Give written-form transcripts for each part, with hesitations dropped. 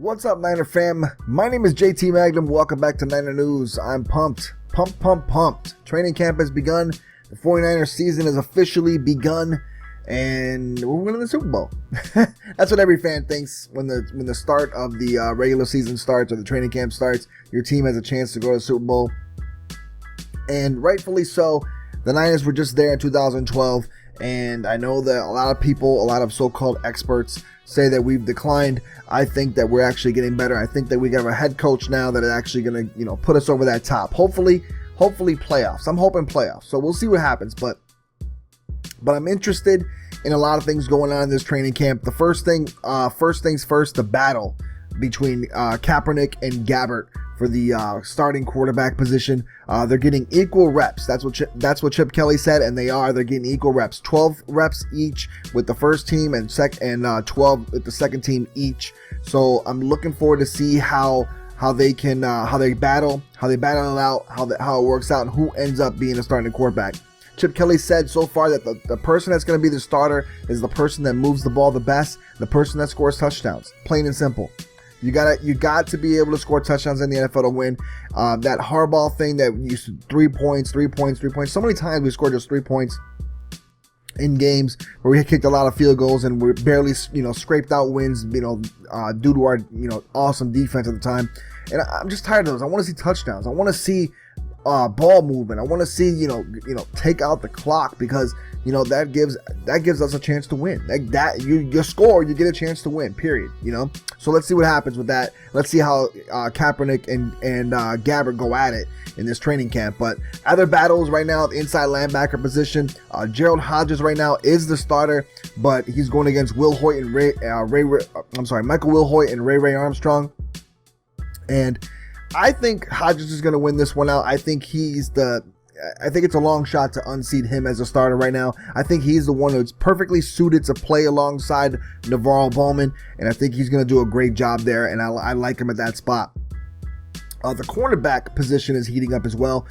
What's up, Niner fam? My name is JT Magnum. Welcome back to Niner News. I'm pumped. Pumped. Training camp has begun. The 49ers season has officially begun, and we're winning the Super Bowl. That's what every fan thinks when the start of the regular season starts or the training camp starts. Your team has a chance to go to the Super Bowl, and rightfully so. The Niners were just there in 2012, and I know that a lot of people, a lot of so-called experts, say that we've declined. I think that we're actually getting better. I think that we got a head coach now that is actually going to, put us over that top. Hopefully playoffs. I'm hoping playoffs. So we'll see what happens. But I'm interested in a lot of things going on in this training camp. The first things first, the battle between Kaepernick and Gabbert for the starting quarterback position. They're getting equal reps. That's what Chip Kelly said, and they're getting equal reps. 12 reps each with the first team and 12 with the second team each. So I'm looking forward to see how they battle it out, how it works out, and who ends up being the starting quarterback. Chip Kelly said so far that the person that's going to be the starter is the person that moves the ball the best, the person that scores touchdowns. Plain and simple. You got to be able to score touchdowns in the NFL to win. That hardball thing that used to 3 points. So many times we scored just 3 points in games where we had kicked a lot of field goals and we barely, scraped out wins, due to our, awesome defense at the time. And I'm just tired of those. I want to see touchdowns. I want to see ball movement. I want to see, take out the clock, because that gives us a chance to win. You score, you get a chance to win. Period. So let's see what happens with that. Let's see how Kaepernick and Gabbert go at it in this training camp. But other battles right now, the inside linebacker position. Gerald Hodges right now is the starter, but he's going against Michael Will Hoyt and Ray Armstrong. And I think Hodges is going to win this one out. I think it's a long shot to unseat him as a starter right now. I think he's the one who's perfectly suited to play alongside Navarro Bowman, and I think he's going to do a great job there, and I like him at that spot. The cornerback position is heating up as well,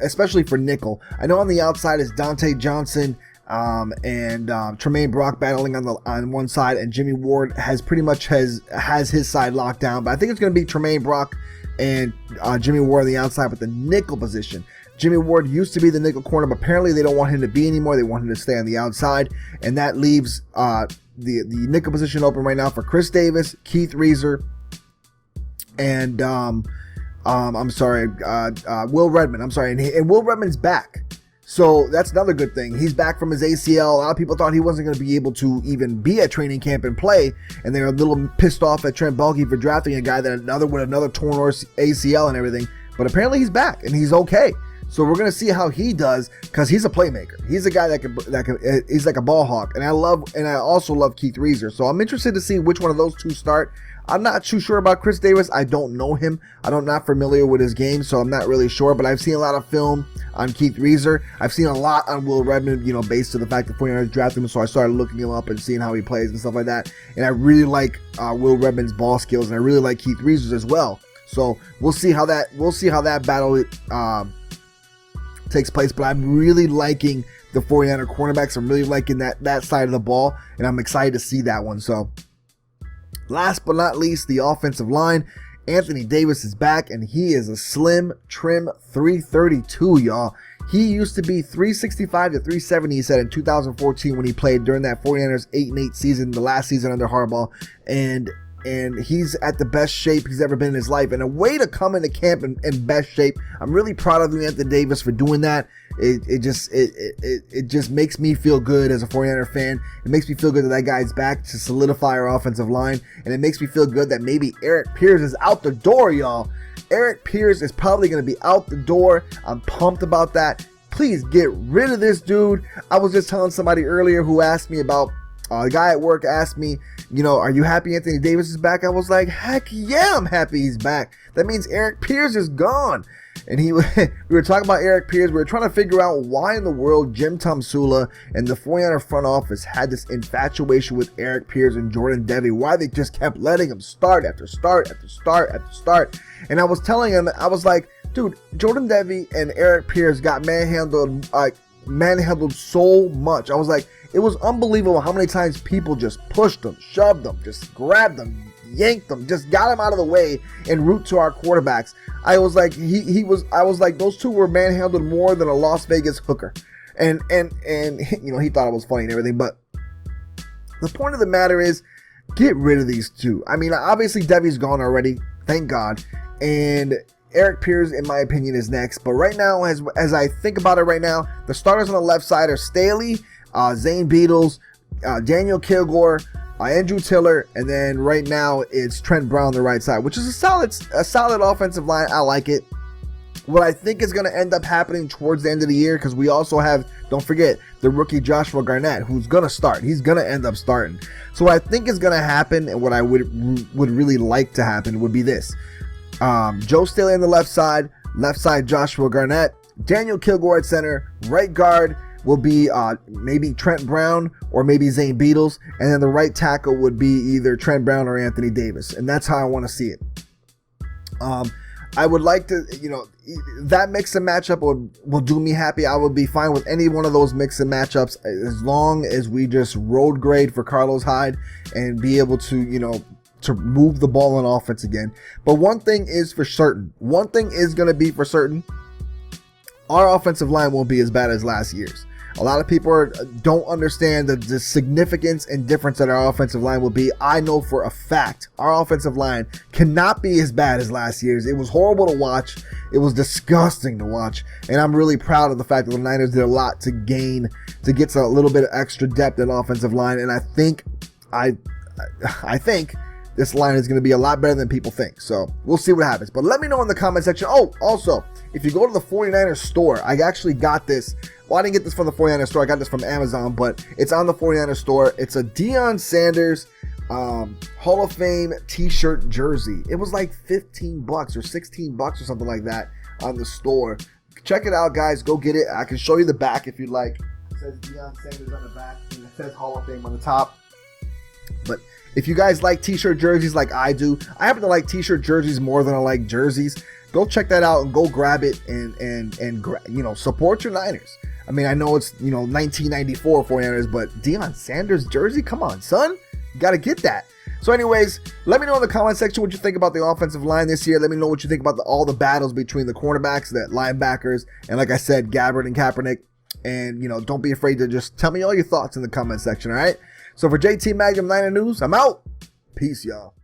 especially for nickel. I know on the outside is Dante Johnson and Tremaine Brock battling on one side, and Jimmy Ward has his side locked down. But I think it's going to be Tremaine Brock and Jimmy Ward on the outside with the nickel position. Jimmy Ward used to be the nickel corner, but apparently they don't want him to be anymore. They want him to stay on the outside, and that leaves the nickel position open right now for Chris Davis, Keith Reeser, and Will Redmond. And Will Redmond's back. So that's another good thing. He's back from his ACL. A lot of people thought he wasn't going to be able to even be at training camp and play, and they were a little pissed off at Trent Baalke for drafting a guy with another torn ACL and everything. But apparently he's back and he's okay. So we're going to see how he does, because he's a playmaker. He's a guy that can he's like a ball hawk. And I also love Keith Reeser. So I'm interested to see which one of those two start. I'm not too sure about Chris Davis. I don't know him. I'm not familiar with his game, so I'm not really sure. But I've seen a lot of film on Keith Reeser. I've seen a lot on Will Redmond, based on the fact that 49ers drafted him. So I started looking him up and seeing how he plays and stuff like that. And I really like Will Redmond's ball skills, and I really like Keith Reeser's as well. So we'll see how that battle takes place. But I'm really liking the 49er cornerbacks. I'm really liking that side of the ball, and I'm excited to see that one. So last but not least, the offensive line. Anthony Davis is back, and he is a slim, trim 332, y'all. He used to be 365 to 370, he said, in 2014 when he played during that 49ers 8-8 season, the last season under Harbaugh. And he's at the best shape he's ever been in his life. And a way to come into camp in best shape. I'm really proud of you, Anthony Davis, for doing that. It just makes me feel good as a 49er fan. It makes me feel good that guy's back to solidify our offensive line. And it makes me feel good that maybe Eric Pierce is out the door, y'all. Eric Pierce is probably going to be out the door. I'm pumped about that. Please get rid of this dude. I was just telling somebody earlier who asked me about, a guy at work asked me, are you happy Anthony Davis is back? I was like, heck yeah, I'm happy he's back. That means Eric Pierce is gone. And we were talking about Eric Pierce. We were trying to figure out why in the world Jim Tomsula and the 49er front office had this infatuation with Eric Pierce and Jordan Devey. Why they just kept letting him start after start after start after start. And I was telling him, I was like, dude, Jordan Devey and Eric Pierce got manhandled so much. I was like, it was unbelievable how many times people just pushed them, shoved them, just grabbed them, yanked him, just got him out of the way en route to our quarterbacks. I was like, I was like, those two were manhandled more than a Las Vegas hooker. And you know, he thought it was funny and everything, but the point of the matter is, get rid of these two. I mean, obviously Devy's gone already, thank God, and Eric Pierce, in my opinion, is next. But right now, as I think about it right now, the starters on the left side are Staley, Zane Beadles, Daniel Kilgore, Andrew Tiller, and then right now it's Trent Brown on the right side, which is a solid offensive line. I like it. What I think is going to end up happening towards the end of the year, because we also have, don't forget, the rookie Joshua Garnett, who's going to start. He's going to end up starting. So what I think is going to happen, and what I would really like to happen, would be this. Joe Staley on the left side Joshua Garnett, Daniel Kilgore at center, right guard will be maybe Trent Brown or maybe Zane Beadles, and then the right tackle would be either Trent Brown or Anthony Davis, and that's how I want to see it. I would like to, you know, that mix and matchup will do me happy. I would be fine with any one of those mix and matchups as long as we just road grade for Carlos Hyde and be able to, you know, to move the ball on offense again. But one thing is for certain. One thing is going to be for certain. Our offensive line won't be as bad as last year's. A lot of people don't understand the significance and difference that our offensive line will be. I know for a fact our offensive line cannot be as bad as last year's. It was horrible to watch. It was disgusting to watch. And I'm really proud of the fact that the Niners did a lot to get a little bit of extra depth in offensive line. And I think this line is going to be a lot better than people think. So we'll see what happens. But let me know in the comment section. Oh, also, if you go to the 49ers store, I actually got this. Well, I didn't get this from the 49ers store. I got this from Amazon, but it's on the 49ers store. It's a Deion Sanders Hall of Fame t-shirt jersey. It was like $15 or $16 or something like that on the store. Check it out, guys. Go get it. I can show you the back if you'd like. It says Deion Sanders on the back, and it says Hall of Fame on the top. But if you guys like t-shirt jerseys like I do, I happen to like t-shirt jerseys more than I like jerseys. Go check that out and go grab it and you know, support your Niners. I mean, I know it's, you know, 1994 49ers, but Deion Sanders jersey, come on, son, you got to get that. So anyways, let me know in the comment section what you think about the offensive line this year. Let me know what you think about all the battles between the cornerbacks, the linebackers, and like I said, Gabbert and Kaepernick. And, you know, don't be afraid to just tell me all your thoughts in the comment section, all right? So for JT Magnum Niner News, I'm out. Peace, y'all.